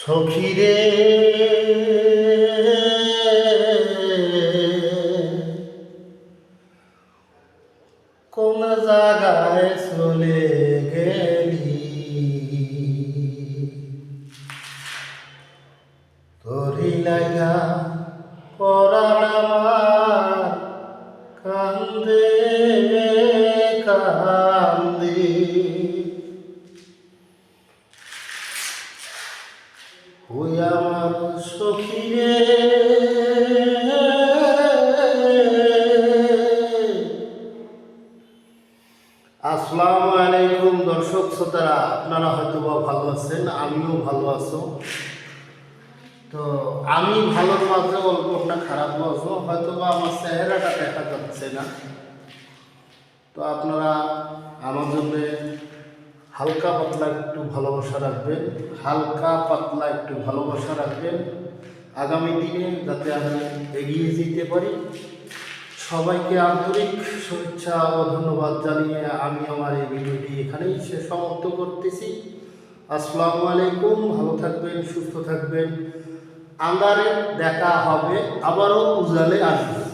সখিরে কোন জায়গায় চলে গেলি তোরি লাগা পরাণ আমার কান্দে কান্দে ওই আমার সখিরে আসসালামু আলাইকুম দর্শক শ্রোতারা, আপনারা হয়তো বা ভালো আছেন, আমিও ভালো আছো। তো আমি ভালোর মাঝে অল্পটা খারাপ আছো, হয়তো বা আমার চেহারাটা দেখা যাচ্ছে না। তো আপনারা আমার জন্য হালকা পাতলা একটু ভালোবাসা রাখবেন, আগামী দিনে যাতে আমি এগিয়ে যেতে পারি। সবাইকে আন্তরিক শুভেচ্ছা ও ধন্যবাদ জানিয়ে আমি আমার এই ভিডিওটি এখানেই সমাপ্ত করতেছি। আসসালামু আলাইকুম, ভালো থাকবেন, সুস্থ থাকবেন। আন্ধারে দেখা হবে, আবারও উজালে আসবে।